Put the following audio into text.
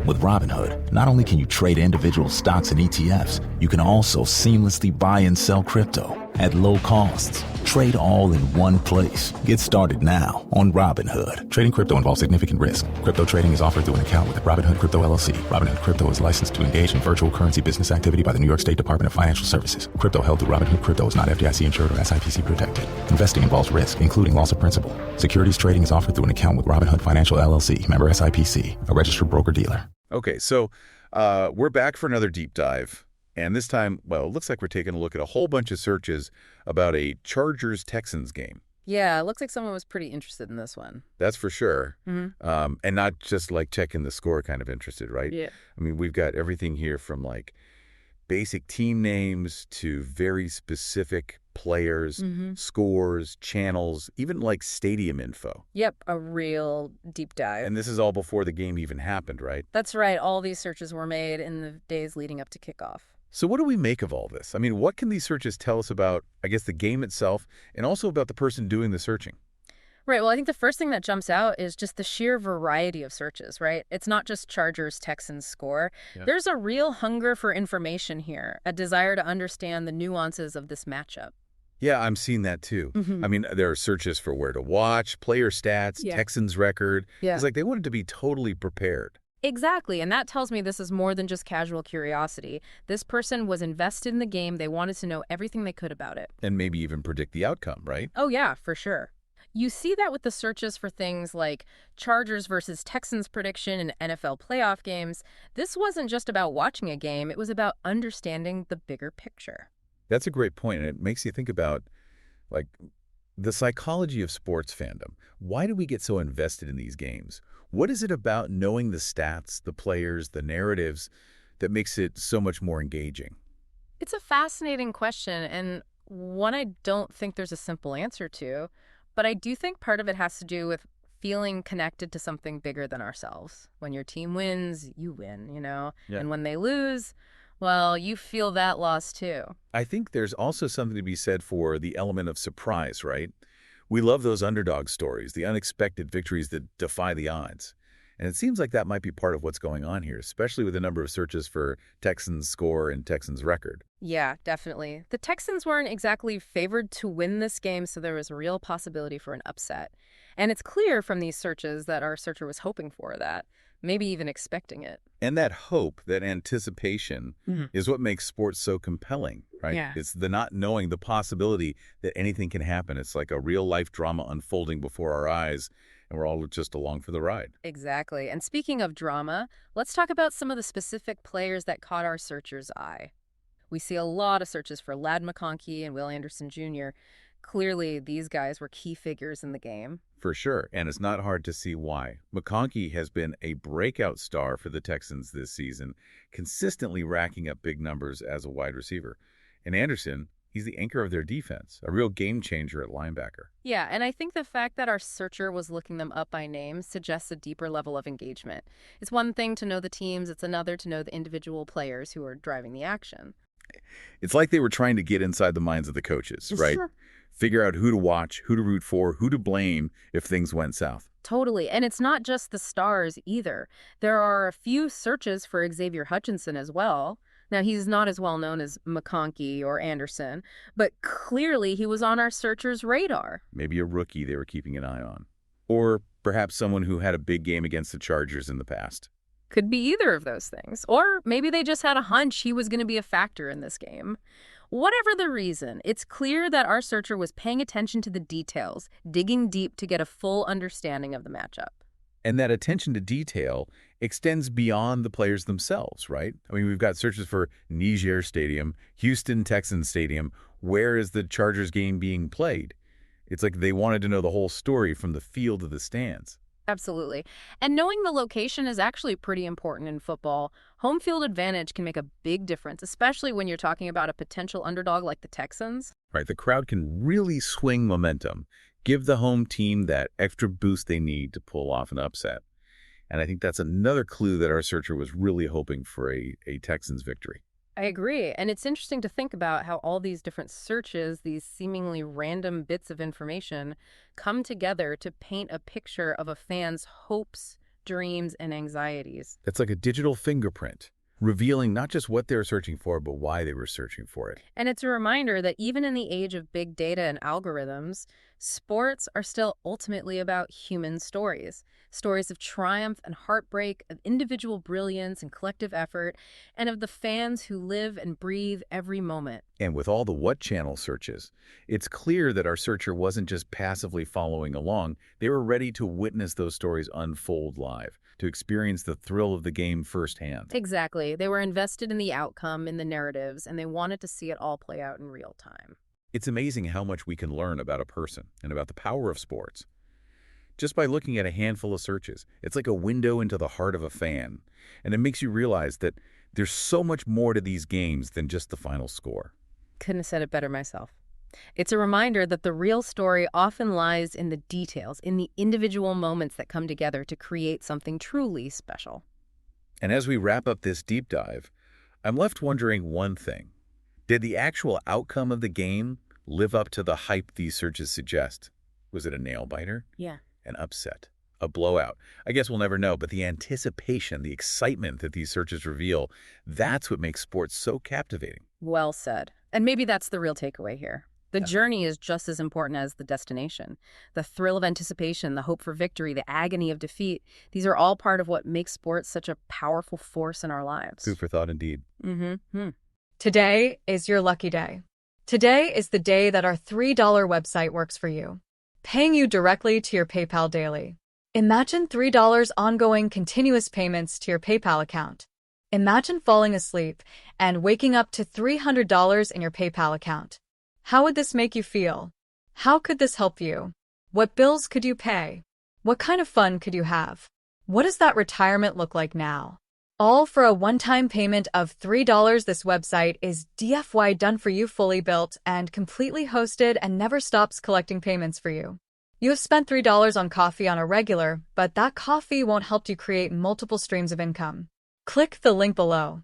With Robinhood, not only can you trade individual stocks and ETFs, you can also seamlessly buy and sell crypto at low costs. Trade all in one place. Get started now on Robinhood. Trading crypto involves significant risk. Crypto trading is offered through an account with Robinhood Crypto LLC. Robinhood Crypto is licensed to engage in virtual currency business activity by the New York State Department of Financial Services. Crypto held through Robinhood Crypto is not FDIC insured or SIPC protected. Investing involves risk, including loss of principal. Securities trading is offered through an account with Robinhood Financial LLC, member SIPC, a registered broker-dealer. Okay, so we're back for another deep dive. And this time, well, it looks like we're taking a look at a whole bunch of searches about a Chargers-Texans game. Yeah, it looks like someone was pretty interested in this one. That's for sure. Mm-hmm. And not just like checking the score kind of interested, right? Yeah. I mean, we've got everything here from like basic team names to very specific players, scores, channels, even like stadium info. Yep, a real deep dive. And this is all before the game even happened, right? That's right. All these searches were made in the days leading up to kickoff. So what do we make of all this? I mean, what can these searches tell us about, I guess, the game itself and also about the person doing the searching? Right. Well, I think the first thing that jumps out is just the sheer variety of searches, right? It's not just Chargers, Texans score. Yeah. There's a real hunger for information here, a desire to understand the nuances of this matchup. Yeah, I'm seeing that too. I mean, there are searches for where to watch, player stats, Texans record. Yeah. It's like they wanted to be totally prepared. Exactly, and that tells me this is more than just casual curiosity. This person was invested in the game. They wanted to know everything they could about it. And maybe even predict the outcome, right? Oh, yeah, for sure. You see that with the searches for things like Chargers versus Texans prediction in NFL playoff games. This wasn't just about watching a game. It was about understanding the bigger picture. That's a great point, and it makes you think about, like, the psychology of sports fandom. Why do we get so invested in these games? What is it about knowing the stats, the players, the narratives that makes it so much more engaging? It's a fascinating question, and one I don't think there's a simple answer to, but I do think part of it has to do with feeling connected to something bigger than ourselves. When your team wins, you win, you know? Yeah. And when they lose, well, you feel that loss too. I think there's also something to be said for the element of surprise, right? We love those underdog stories, the unexpected victories that defy the odds. And it seems like that might be part of what's going on here, especially with the number of searches for Texans score and Texans record. Yeah, definitely. The Texans weren't exactly favored to win this game, so there was a real possibility for an upset. And it's clear from these searches that our searcher was hoping for that, maybe even expecting it. And that hope, that anticipation, is what makes sports so compelling, right? Yeah. It's the not knowing the possibility that anything can happen. It's like a real-life drama unfolding before our eyes, and we're all just along for the ride. Exactly. And speaking of drama, let's talk about some of the specific players that caught our searcher's eye. We see a lot of searches for Ladd McConkey and Will Anderson Jr. Clearly, these guys were key figures in the game. For sure, and it's not hard to see why. McConkey has been a breakout star for the Texans this season, consistently racking up big numbers as a wide receiver. And Anderson, he's the anchor of their defense, a real game changer at linebacker. Yeah, and I think the fact that our searcher was looking them up by name suggests a deeper level of engagement. It's one thing to know the teams, it's another to know the individual players who are driving the action. It's like they were trying to get inside the minds of the coaches, right? Sure. Figure out who to watch, who to root for, who to blame if things went south. Totally. And it's not just the stars either. There are a few searches for Xavier Hutchinson as well. Now, he's not as well known as McConkey or Anderson, but clearly he was on our searcher's radar. Maybe a rookie they were keeping an eye on. Or perhaps someone who had a big game against the Chargers in the past. Could be either of those things. Or maybe they just had a hunch he was going to be a factor in this game. Whatever the reason, it's clear that our searcher was paying attention to the details, digging deep to get a full understanding of the matchup. And that attention to detail extends beyond the players themselves, right? I mean, we've got searches for Niger Stadium, Houston Texans Stadium. Where is the Chargers game being played? It's like they wanted to know the whole story from the field to the stands. Absolutely. And knowing the location is actually pretty important in football. Home field advantage can make a big difference, especially when you're talking about a potential underdog like the Texans. Right, the crowd can really swing momentum, give the home team that extra boost they need to pull off an upset. And I think that's another clue that our searcher was really hoping for a Texans victory. I agree. And it's interesting to think about how all these different searches, these seemingly random bits of information, come together to paint a picture of a fan's hopes, dreams, and anxieties. It's like a digital fingerprint, revealing not just what they're searching for, but why they were searching for it. And it's a reminder that even in the age of big data and algorithms, sports are still ultimately about human stories. Stories of triumph and heartbreak, of individual brilliance and collective effort, and of the fans who live and breathe every moment. And with all the what channel searches, it's clear that our searcher wasn't just passively following along. They were ready to witness those stories unfold live, to experience the thrill of the game firsthand. Exactly. They were invested in the outcome, in the narratives, and they wanted to see it all play out in real time. It's amazing how much we can learn about a person and about the power of sports just by looking at a handful of searches. It's like a window into the heart of a fan, and it makes you realize that there's so much more to these games than just the final score. Couldn't have said it better myself. It's a reminder that the real story often lies in the details, in the individual moments that come together to create something truly special. And as we wrap up this deep dive, I'm left wondering one thing. Did the actual outcome of the game live up to the hype these searches suggest? Was it a nail-biter? Yeah. An upset? A blowout? I guess we'll never know, but the anticipation, the excitement that these searches reveal, that's what makes sports so captivating. Well said. And maybe that's the real takeaway here. The journey is just as important as the destination. The thrill of anticipation, the hope for victory, the agony of defeat, these are all part of what makes sports such a powerful force in our lives. Food for thought indeed. Today is your lucky day. Today is the day that our $3 website works for you, paying you directly to your PayPal daily. Imagine $3 ongoing continuous payments to your PayPal account. Imagine falling asleep and waking up to $300 in your PayPal account. How would this make you feel? How could this help you? What bills could you pay? What kind of fun could you have? What does that retirement look like now? All for a one-time payment of $3. This website is DFY done for you, fully built and completely hosted, and never stops collecting payments for you. You have spent $3 on coffee on a regular, but that coffee won't help you create multiple streams of income. Click the link below.